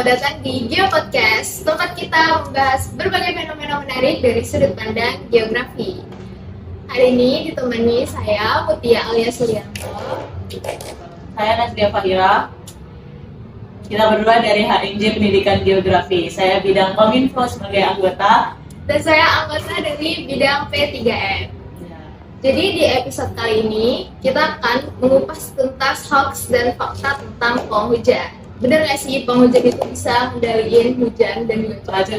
datang di Geo Podcast, tempat kita membahas berbagai fenomena menarik dari sudut pandang geografi. Hari ini ditemani saya, Mutia alias Sulianto. Saya Nazdia Fahira. Kita berdua dari HMJ Pendidikan Geografi. Saya bidang Kominfo sebagai anggota. Dan saya anggota dari bidang P3M. Jadi di episode kali ini, kita akan mengupas tuntas hoax dan fakta tentang pawang hujan. Bener nggak sih pawang hujan itu bisa mengendalikan hujan dan juga cuaca?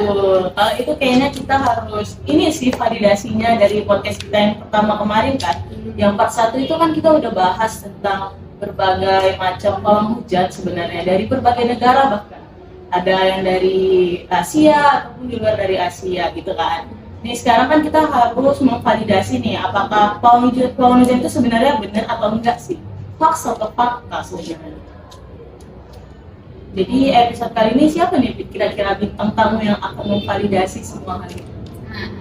Kalau itu kayaknya kita harus ini sih validasinya dari podcast kita yang pertama kemarin kan. Yang part 1 itu kan kita udah bahas tentang berbagai macam pawang hujan sebenarnya dari berbagai negara, bahkan ada yang dari Asia ataupun di luar dari Asia gitu kan. Nih sekarang kan kita harus memvalidasi nih apakah pawang hujan itu sebenarnya benar atau enggak sih, hoax atau fakta sebenarnya. Jadi episode kali ini siapa nih kira-kira bintang tamu yang akan memvalidasi semua hal itu? Nah,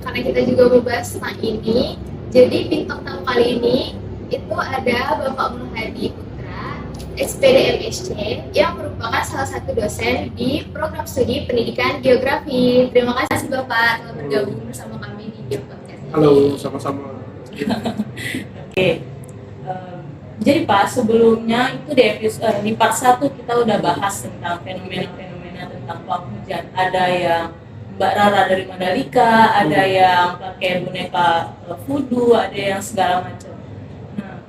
karena kita juga membahas tentang ini, jadi bintang tamu kali ini itu ada Bapak Muhadi Putra, SPD MSc, yang merupakan salah satu dosen di program studi pendidikan geografi. Terima kasih Bapak telah bergabung bersama kami di Geo Podcast. Halo, sama-sama. Oke. Jadi Pak, sebelumnya itu di part 1 kita udah bahas tentang fenomena-fenomena tentang pawang hujan. Ada yang Mbak Rara dari Mandalika, ada yang pakai boneka voodoo, ada yang segala macam. Nah,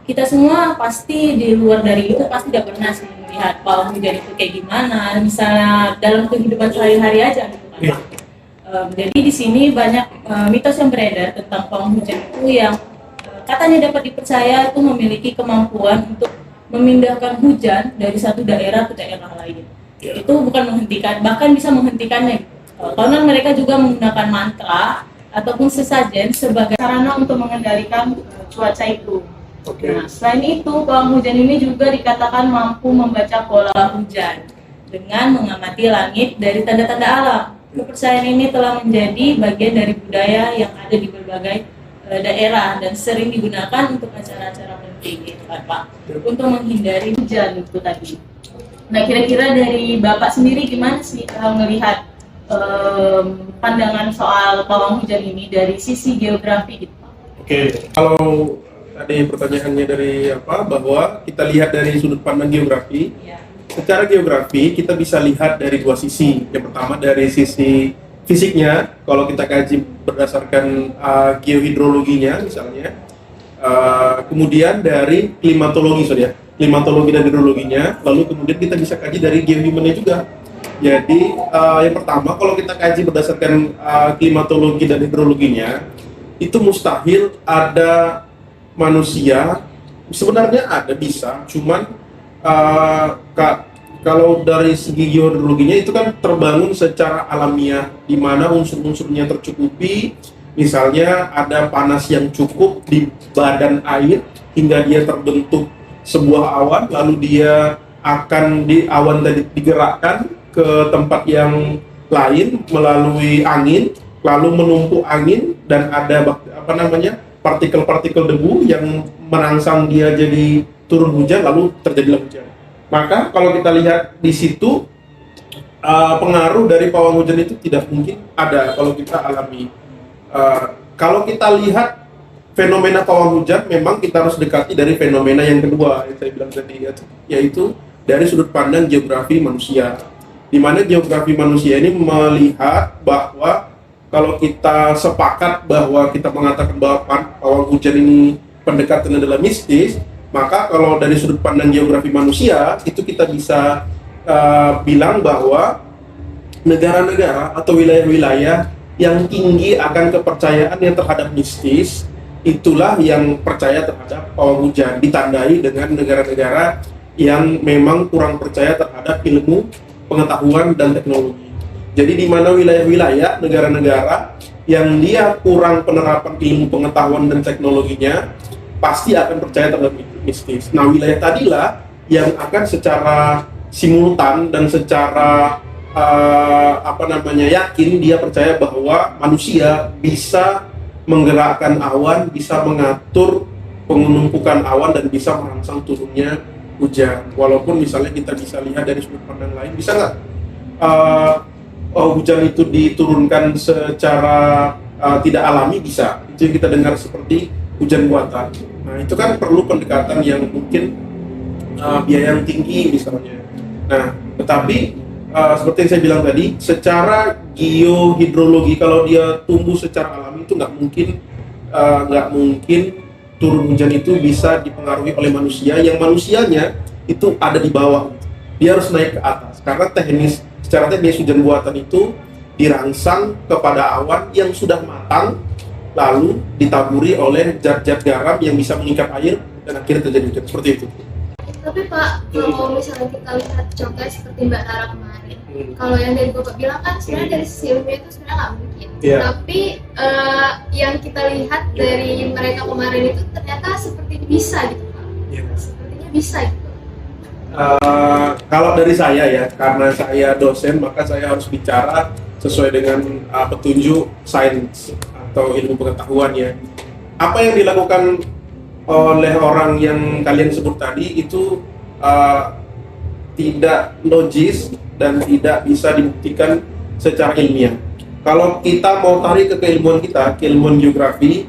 kita semua pasti di luar dari itu pasti udah pernah sih melihat pawang hujan itu kayak gimana, misalnya dalam kehidupan sehari-hari aja gitu kan Pak. Jadi di sini banyak mitos yang beredar tentang pawang hujan itu yang katanya dapat dipercaya itu memiliki kemampuan untuk memindahkan hujan dari satu daerah ke daerah lain. Itu bukan menghentikan, bahkan bisa menghentikannya. Karena mereka juga menggunakan mantra ataupun sesajen sebagai sarana untuk mengendalikan cuaca itu. Nah, selain itu, pawang hujan ini juga dikatakan mampu membaca pola hujan dengan mengamati langit dari tanda-tanda alam. Kepercayaan ini telah menjadi bagian dari budaya yang ada di berbagai daerah dan sering digunakan untuk acara-acara penting gitu kan Pak, untuk menghindari hujan itu tadi. Nah, kira-kira dari Bapak sendiri gimana sih melihat pandangan soal pawang hujan ini dari sisi geografi gitu Pak? Oke, kalau tadi pertanyaannya dari bahwa kita lihat dari sudut pandang geografi. Secara geografi kita bisa lihat dari dua sisi. Yang pertama dari sisi fisiknya, kalau kita kaji berdasarkan geohidrologinya misalnya, kemudian dari klimatologi klimatologi dan hidrologinya, lalu kemudian kita bisa kaji dari geohumannya juga. Jadi yang pertama kalau kita kaji berdasarkan klimatologi dan hidrologinya, itu mustahil ada manusia, sebenarnya ada bisa, cuman kalau dari segi geohidrologinya itu kan terbangun secara alamiah, di mana unsur-unsurnya tercukupi. Misalnya ada panas yang cukup di badan air hingga dia terbentuk sebuah awan, lalu dia akan awan tadi digerakkan ke tempat yang lain melalui angin, lalu menumpuk angin dan ada partikel-partikel debu yang merangsang dia jadi turun hujan, lalu terjadilah hujan. Maka kalau kita lihat di situ, pengaruh dari pawang hujan itu tidak mungkin ada kalau kita alami. Kalau kita lihat fenomena pawang hujan, memang kita harus dekati dari fenomena yang kedua yang saya bilang tadi, yaitu dari sudut pandang geografi manusia. Di mana geografi manusia ini melihat bahwa kalau kita sepakat bahwa kita mengatakan bahwa pawang hujan ini pendekatannya adalah mistis, maka kalau dari sudut pandang geografi manusia, itu kita bisa bilang bahwa negara-negara atau wilayah-wilayah yang tinggi akan kepercayaan yang terhadap mistis, itulah yang percaya terhadap pawang hujan, ditandai dengan negara-negara yang memang kurang percaya terhadap ilmu, pengetahuan, dan teknologi. Jadi di mana wilayah-wilayah, negara-negara yang dia kurang penerapan ilmu, pengetahuan, dan teknologinya, pasti akan percaya terhadap mistis. Nah, wilayah tadilah yang akan secara simultan dan secara yakin dia percaya bahwa manusia bisa menggerakkan awan, bisa mengatur penumpukan awan dan bisa merangsang turunnya hujan. Walaupun misalnya kita bisa lihat dari sudut pandang lain, bisa nggak hujan itu diturunkan secara tidak alami? Bisa. Itu yang kita dengar seperti hujan buatan. Nah itu kan perlu pendekatan yang mungkin biaya yang tinggi misalnya. Nah tetapi seperti yang saya bilang tadi, secara geohidrologi kalau dia tumbuh secara alami itu nggak mungkin turun hujan itu bisa dipengaruhi oleh manusia, yang manusianya itu ada di bawah, dia harus naik ke atas karena secara teknis hujan buatan itu dirangsang kepada awan yang sudah matang lalu ditaburi oleh zat-zat garam yang bisa mengikat air dan akhirnya terjadi hujan seperti itu. Tapi Pak, kalau misalnya kita lihat contoh seperti Mbak Rara kemarin, kalau yang dari Bapak bilang kan sebenarnya dari sisi ilmiah itu sebenarnya nggak mungkin. Yeah. Tapi yang kita lihat dari mereka kemarin itu ternyata seperti bisa gitu Pak. Yeah. Sepertinya bisa gitu. Kalau dari saya ya, karena saya dosen maka saya harus bicara sesuai dengan petunjuk sains atau ilmu pengetahuan ya. Apa yang dilakukan oleh orang yang kalian sebut tadi itu tidak logis dan tidak bisa dibuktikan secara ilmiah. Kalau kita mau tarik ke keilmuan kita, keilmuan geografi,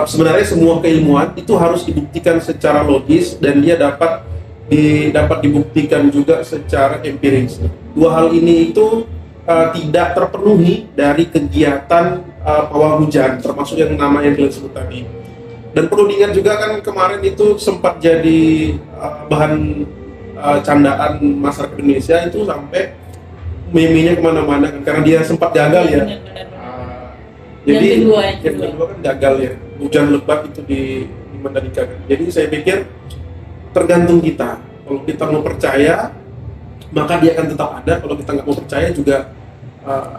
sebenarnya semua keilmuan itu harus dibuktikan secara logis dan dia dapat dibuktikan juga secara empiris. Dua hal ini itu tidak terpenuhi dari kegiatan pawang hujan, termasuk yang nama yang kalian sebut tadi. Dan perlu diingat juga kan kemarin itu sempat jadi bahan candaan masyarakat Indonesia itu sampai meme-nya kemana-mana kan, karena dia sempat gagal ya. Jadi yang kedua kan gagal ya, hujan lebat itu di Mandalika kan. Jadi saya pikir tergantung kita. Kalau kita mau percaya maka dia akan tetap ada, kalau kita nggak mau percaya juga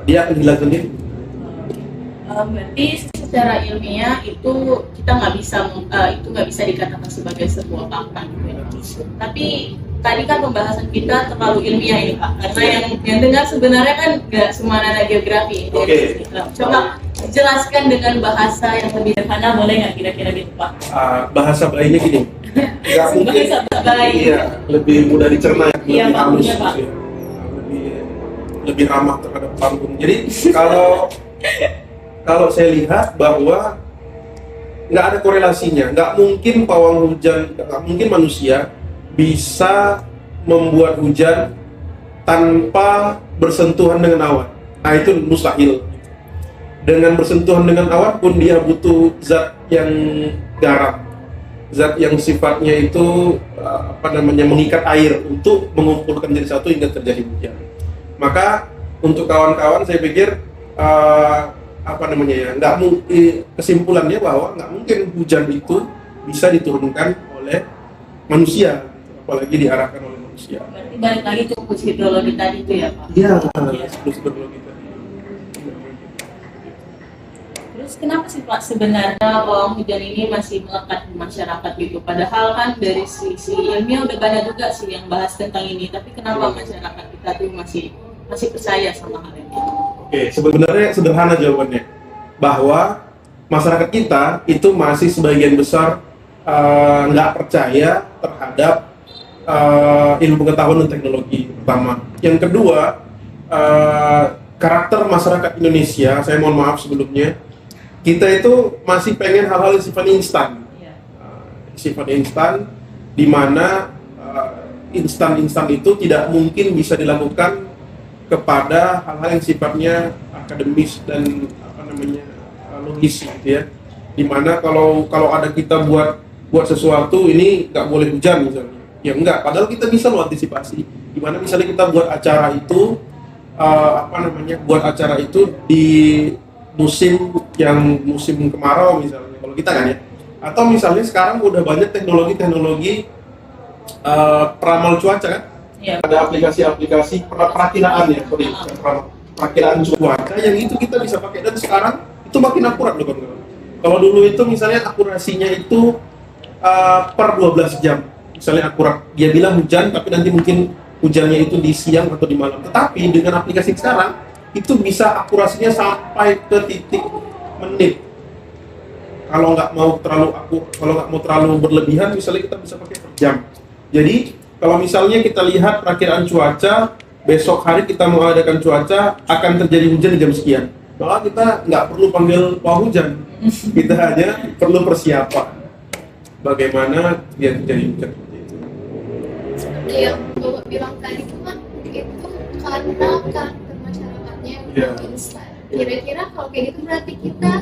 dia akan hilang sendiri. Berarti secara ilmiah itu kita nggak bisa dikatakan sebagai sebuah fakta gitu ya. Tapi tadi kan pembahasan kita terlalu ilmiah ini Pak, karena yang dengar sebenarnya kan nggak semua anak geografi. Oke. Coba jelaskan dengan bahasa yang lebih sederhana, boleh nggak kira-kira gitu Pak? Bahasa bayinya gini. Nggak mungkin. Bahasa bayi. Iya, lebih mudah dicerna, Iya, lebih Pak, halus, Pak. ya. lebih ramah terhadap panggung. Jadi kalau saya lihat bahwa nggak ada korelasinya, nggak mungkin pawang hujan, nggak mungkin manusia bisa membuat hujan tanpa bersentuhan dengan awan. Nah itu mustahil. Dengan bersentuhan dengan awan pun dia butuh zat yang garam, zat yang sifatnya itu mengikat air untuk mengumpulkan jadi satu hingga terjadi hujan. Maka untuk kawan-kawan saya pikir nggak mungkin, kesimpulannya bahwa nggak mungkin hujan itu bisa diturunkan oleh manusia, apalagi diarahkan oleh manusia. Berarti balik lagi ke siklus hidrologi tadi itu ya Pak? Iya, siklus hidrologi tadi. Terus kenapa sih Pak sebenarnya pawang hujan ini masih melekat di masyarakat gitu? Padahal kan dari sisi ilmiah udah banyak juga sih yang bahas tentang ini, tapi kenapa masyarakat kita tuh masih percaya sama hal ini? Oke, sebenarnya sederhana jawabannya, bahwa masyarakat kita itu masih sebagian besar nggak percaya terhadap ilmu pengetahuan dan teknologi pertama. Yang kedua, karakter masyarakat Indonesia, saya mohon maaf sebelumnya, kita itu masih pengen hal-hal yang sifatnya instan, sifatnya instan, di mana instan itu tidak mungkin bisa dilakukan kepada hal-hal yang sifatnya akademis dan logis gitu ya. Dimana kalau ada kita buat sesuatu ini nggak boleh hujan misalnya, ya enggak. Padahal kita bisa loh antisipasi. Dimana misalnya kita buat acara itu buat acara itu di musim kemarau misalnya, kalau kita kan ya. Atau misalnya sekarang udah banyak teknologi peramal cuaca kan. Ya. Ada aplikasi-aplikasi perakiraan ya, perakiraan cuaca yang itu kita bisa pakai, dan sekarang itu makin akurat loh kawan-kawan. Kalau dulu itu misalnya akurasinya itu per 12 jam, misalnya akurat. Dia bilang hujan, tapi nanti mungkin hujannya itu di siang atau di malam. Tetapi dengan aplikasi sekarang itu bisa akurasinya sampai ke titik menit. Kalau nggak mau terlalu berlebihan, misalnya kita bisa pakai per jam. Jadi kalau misalnya kita lihat perakiraan cuaca, besok hari kita mengadakan cuaca akan terjadi hujan di jam sekian, maka kita nggak perlu panggil pawang hujan, kita hanya perlu persiapan bagaimana dia terjadi hujan. Seperti yang Bapak bilang tadi itu kan itu karena karakter masyarakatnya yang Iya. instan. Kira-kira kalau kayak gitu berarti kita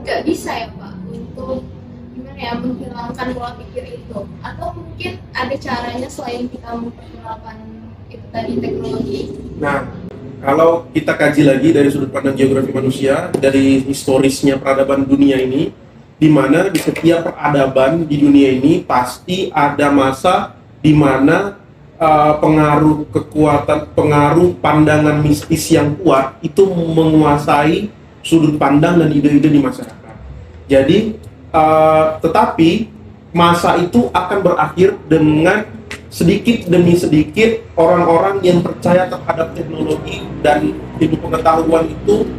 nggak bisa ya Pak untuk gimana ya menghilangkan pola pikir itu, atau mungkin ada caranya selain kita memperkenalkan itu tadi teknologi. Nah, kalau kita kaji lagi dari sudut pandang geografi manusia, dari historisnya peradaban dunia ini, di mana di setiap peradaban di dunia ini pasti ada masa di mana pengaruh kekuatan, pengaruh pandangan mistis yang kuat itu menguasai sudut pandang dan ide-ide di masyarakat. Jadi, tetapi masa itu akan berakhir dengan sedikit demi sedikit orang-orang yang percaya terhadap teknologi dan ilmu pengetahuan itu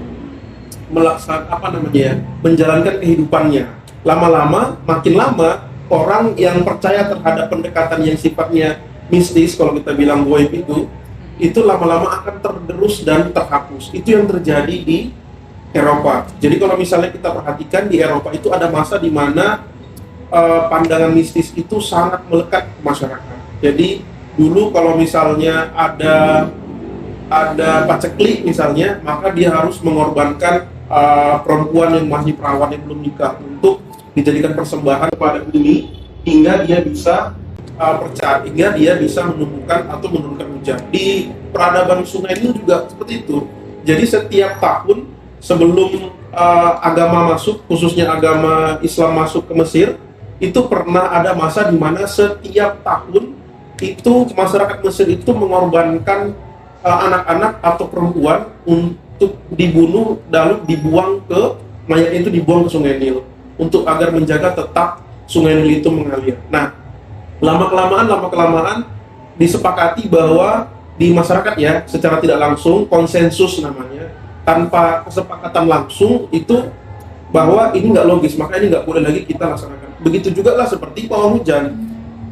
menjalankan kehidupannya. Lama-lama, makin lama orang yang percaya terhadap pendekatan yang sifatnya mistis, kalau kita bilang goib itu lama-lama akan tergerus dan terhapus. Itu yang terjadi di Eropa. Jadi kalau misalnya kita perhatikan di Eropa itu ada masa di mana pandangan mistis itu sangat melekat ke masyarakat. Jadi dulu kalau misalnya ada paceklik misalnya, maka dia harus mengorbankan perempuan yang masih perawan yang belum nikah untuk dijadikan persembahan kepada bumi hingga dia bisa hingga dia bisa menumbuhkan atau menurunkan hujan. Di peradaban sungai itu juga seperti itu. Jadi setiap tahun sebelum agama masuk, khususnya agama Islam masuk ke Mesir, itu pernah ada masa di mana setiap tahun itu masyarakat Mesir itu mengorbankan anak-anak atau perempuan untuk dibunuh lalu dibuang ke mayatnya itu dibuang ke Sungai Nil untuk agar menjaga tetap Sungai Nil itu mengalir. Nah, lama-kelamaan disepakati bahwa di masyarakat ya secara tidak langsung konsensus namanya, tanpa kesepakatan langsung itu bahwa ini nggak logis, maka ini nggak boleh lagi kita laksanakan. Begitu juga lah seperti pawang hujan.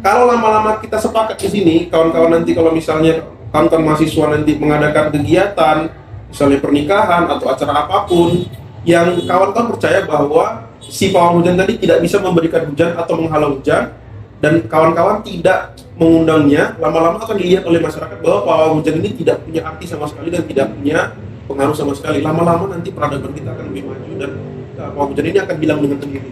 Kalau lama-lama kita sepakat di sini, kawan-kawan nanti kalau misalnya kawan-kawan mahasiswa nanti mengadakan kegiatan, misalnya pernikahan atau acara apapun, yang kawan-kawan percaya bahwa si pawang hujan tadi tidak bisa memberikan hujan atau menghalau hujan, dan kawan-kawan tidak mengundangnya, lama-lama akan dilihat oleh masyarakat bahwa pawang hujan ini tidak punya arti sama sekali dan tidak punya pengaruh sama sekali. Lama-lama nanti peradaban kita akan lebih maju dan pawang hujan ini akan bilang dengan sendiri.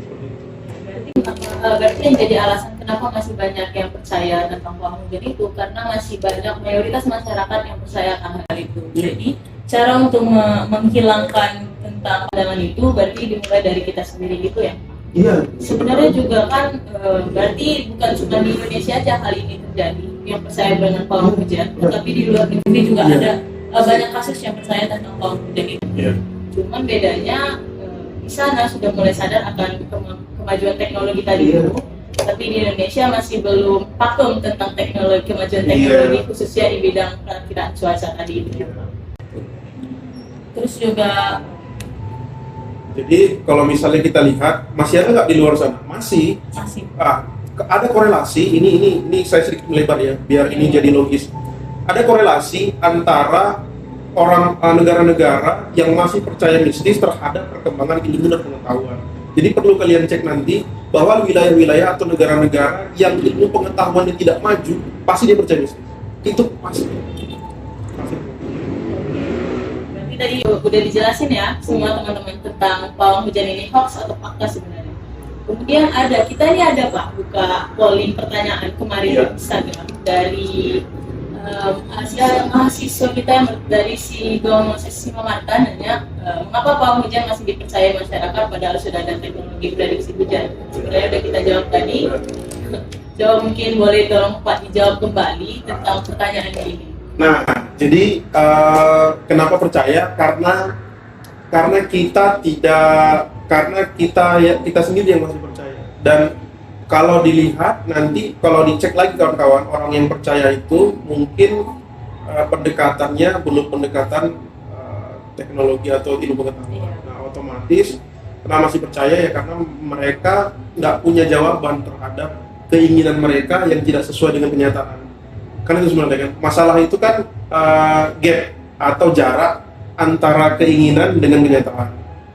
Berarti yang jadi alasan kenapa masih banyak yang percaya tentang pawang hujan itu karena masih banyak mayoritas masyarakat yang percaya akan hal itu. Jadi cara untuk menghilangkan tentang pandangan itu berarti dimulai dari kita sendiri gitu ya. Iya. Sebenarnya juga kan berarti bukan cuma di Indonesia aja hal ini terjadi yang percaya dengan pawang hujan, tetapi di luar negeri juga ada banyak kasus yang percaya tentang pawang hujan itu. Iya. Cuman bedanya di sana sudah mulai sadar akan kemajuan teknologi tadi itu, tapi di Indonesia masih belum pakem tentang kemajuan teknologi khususnya di bidang perakiraan cuaca tadi itu. Terus juga jadi kalau misalnya kita lihat masih ada nggak di luar sana? Masih. Ada korelasi. Ini saya sedikit melebar ya, biar ini jadi logis. Ada korelasi antara negara-negara yang masih percaya mistis terhadap perkembangan ilmu dan pengetahuan. Jadi perlu kalian cek nanti bahwa wilayah-wilayah atau negara-negara yang ilmu pengetahuannya tidak maju, pasti dia percaya mistis. Itu pasti. berarti tadi udah dijelasin ya semua teman-teman tentang pawang hujan ini hoax atau fakta sebenarnya. Kemudian kita ini ada Pak buka polling pertanyaan kemarin di Instagram dari mahasiswa kita yang dari si Sima Marta nanya mengapa pawang hujan masih dipercaya masyarakat padahal sudah ada teknologi prediksi hujan. Sebenarnya udah kita jawab tadi. Jawab mungkin boleh tolong Pak dijawab kembali tentang pertanyaan ini. Nah, jadi kenapa percaya? Karena kita kita sendiri yang masih percaya. Dan kalau dilihat nanti, kalau dicek lagi kawan-kawan, orang yang percaya itu mungkin pendekatannya belum pendekatan teknologi atau ilmu pengetahuan. Nah, otomatis kenapa masih percaya ya karena mereka nggak punya jawaban terhadap keinginan mereka yang tidak sesuai dengan kenyataan. Kan itu sebenarnya kan masalah itu kan gap atau jarak antara keinginan dengan kenyataan.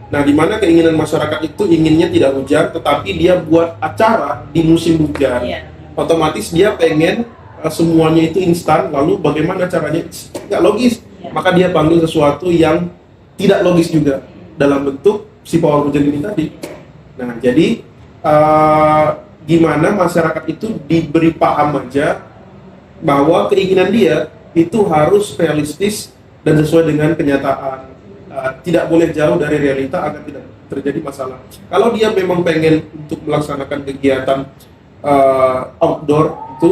Nah, di mana keinginan masyarakat itu inginnya tidak hujan, tetapi dia buat acara di musim hujan. Otomatis dia pengen semuanya itu instan, lalu bagaimana caranya? Nggak logis. Maka dia panggil sesuatu yang tidak logis juga dalam bentuk si pawang hujan ini tadi. Nah, jadi gimana masyarakat itu diberi paham aja bahwa keinginan dia itu harus realistis dan sesuai dengan kenyataan. Tidak boleh jauh dari realita agar tidak terjadi masalah. Kalau dia memang pengen untuk melaksanakan kegiatan outdoor itu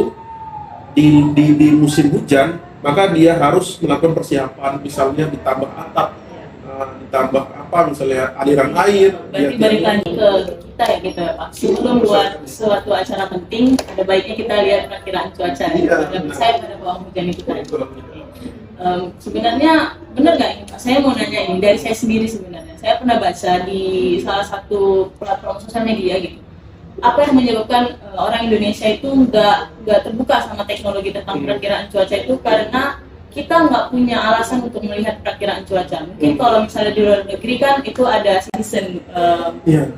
di musim hujan, maka dia harus melakukan persiapan, misalnya ditambah atap, ditambah apa, misalnya aliran air. Berarti balik lagi ke kita ya gitu ya Pak. Sebelum buat suatu acara penting, ada baiknya kita lihat perkiraan cuaca. Saya pada bawang hujan itu tadi. Sebenarnya benar nggak ini Pak? Saya mau nanya ini dari saya sendiri sebenarnya. Saya pernah baca di salah satu platform sosial media gitu. Apa yang menyebabkan orang Indonesia itu nggak terbuka sama teknologi tentang perakiraan cuaca itu karena kita nggak punya alasan untuk melihat perakiraan cuaca. Mungkin kalau misalnya di luar negeri kan itu ada season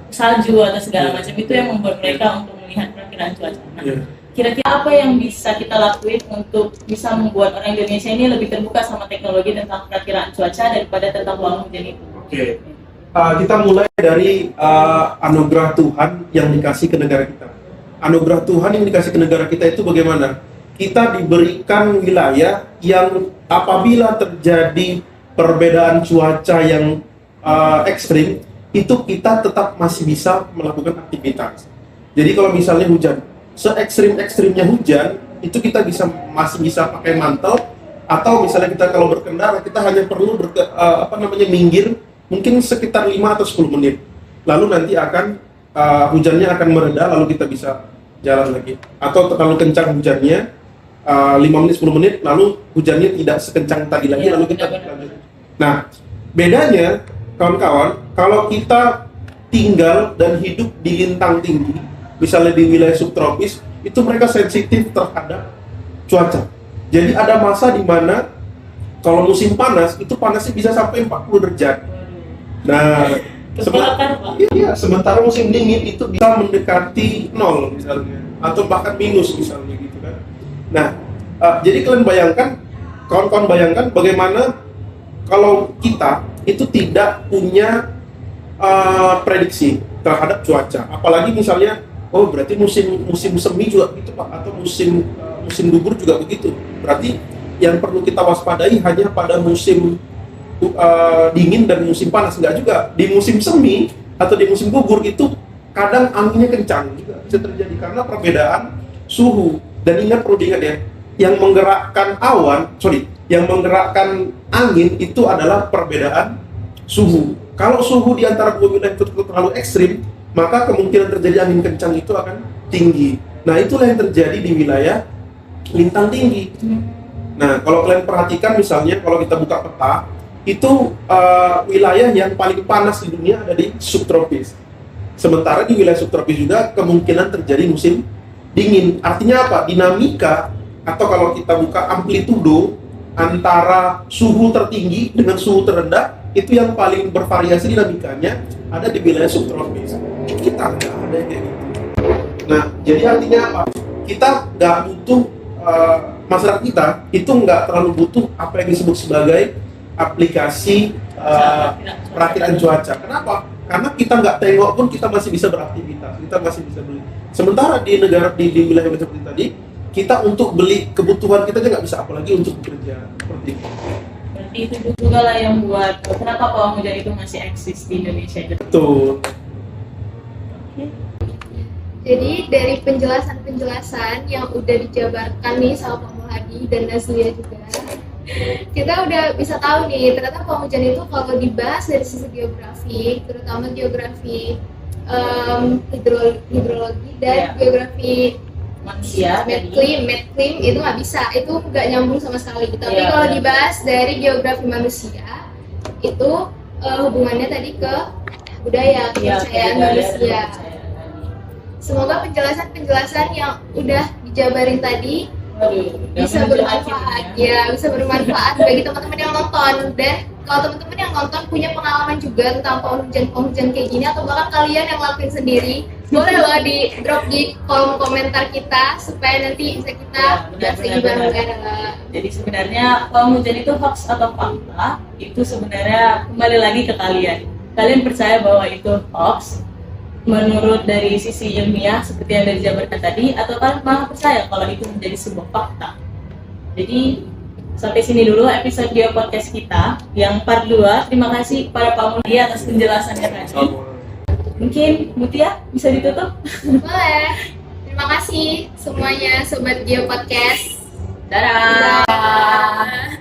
salju atau segala macam itu yang membuat mereka untuk melihat perakiraan cuaca. Nah, kira-kira apa yang bisa kita lakuin untuk bisa membuat orang Indonesia ini lebih terbuka sama teknologi tentang perakiraan cuaca daripada tentang pawang hujan itu? Kita mulai dari anugerah Tuhan yang dikasih ke negara kita. Anugerah Tuhan yang dikasih ke negara kita itu bagaimana? Kita diberikan wilayah yang apabila terjadi perbedaan cuaca yang ekstrim, itu kita tetap masih bisa melakukan aktivitas. Jadi kalau misalnya hujan, se-ekstrim-ekstrimnya hujan, itu kita masih bisa pakai mantel, atau misalnya kita kalau berkendara, kita hanya perlu minggir, mungkin sekitar 5 atau 10 menit. Lalu nanti hujannya akan mereda, lalu kita bisa jalan lagi. Atau terlalu kencang hujannya, 5 menit, 10 menit, lalu hujannya tidak sekencang tadi lagi, lalu kita lanjut. Nah, bedanya, kawan-kawan, kalau kita tinggal dan hidup di lintang tinggi, misalnya di wilayah subtropis, itu mereka sensitif terhadap cuaca. Jadi ada masa di mana kalau musim panas, itu panasnya bisa sampai 40 derajat. Nah, sementara musim dingin itu bisa mendekati 0 misalnya, atau bahkan minus misalnya gitu kan. Nah, jadi kawan-kawan bayangkan bagaimana kalau kita itu tidak punya prediksi terhadap cuaca, apalagi misalnya berarti musim semi juga gitu Pak, atau musim gugur juga begitu. Berarti yang perlu kita waspadai hanya pada musim dingin dan musim panas, enggak juga. Di musim semi atau di musim gugur itu kadang anginnya kencang juga bisa terjadi karena perbedaan suhu. Dan ingat, perlu diingat ya, yang menggerakkan angin itu adalah perbedaan suhu. Kalau suhu di antara dua wilayah itu terlalu ekstrim, maka kemungkinan terjadi angin kencang itu akan tinggi. Nah, itulah yang terjadi di wilayah lintang tinggi. Nah, kalau kalian perhatikan misalnya kalau kita buka peta, itu wilayah yang paling panas di dunia ada di subtropis. Sementara di wilayah subtropis juga kemungkinan terjadi musim dingin. Artinya apa? Dinamika, atau kalau kita buka amplitudo antara suhu tertinggi dengan suhu terendah, itu yang paling bervariasi dinamikanya ada di wilayah subtropis. Kita nggak ada yang kayak gitu. Nah, jadi artinya apa? Kita nggak butuh, masyarakat kita itu nggak terlalu butuh apa yang disebut sebagai aplikasi perakiraan cuaca. Kenapa? Karena kita nggak tengok pun kita masih bisa beraktivitas, kita masih bisa beli. Sementara di wilayah seperti tadi, kita untuk beli kebutuhan kita aja nggak bisa, apalagi untuk bekerja seperti itu. Berarti itu juga lah yang buat kenapa pawang hujan itu masih eksis di Indonesia. Betul. Jadi dari penjelasan yang udah dijabarkan nih sama Pak Muhadi dan Nazlia juga, kita udah bisa tahu nih ternyata pawang hujan itu kalau dibahas dari sisi geografi, terutama geografi hidrologi dan geografi manusia, medclim itu nggak bisa, itu nggak nyambung sama sekali. Tapi kalau dibahas dari geografi manusia, itu hubungannya tadi ke budaya, kepercayaan manusia. Semoga penjelasan-penjelasan yang udah dijabarin tadi Waduh, bisa bermanfaat bisa bermanfaat bagi teman-teman yang nonton. Dan kalau teman-teman yang nonton punya pengalaman juga tentang pohon hujan kayak gini, atau bahkan kalian yang ngelakuin sendiri, boleh loh di drop di kolom komentar kita supaya nanti bisa kita bahas lagi bareng-bareng. Jadi sebenarnya pohon hujan itu hoax atau fakta, itu sebenarnya kembali lagi ke kalian. Kalian percaya bahwa itu hoax menurut dari sisi ilmiah seperti yang dari dijabarkan tadi, atau kalian malah percaya kalau itu menjadi sebuah fakta. Jadi sampai sini dulu episode Geo Podcast kita yang part 2. Terima kasih kepada Pak Mutia atas penjelasannya tadi. Mungkin Mutia bisa ditutup? Boleh. Terima kasih semuanya Sobat Geo Podcast. Dadah. Dadah.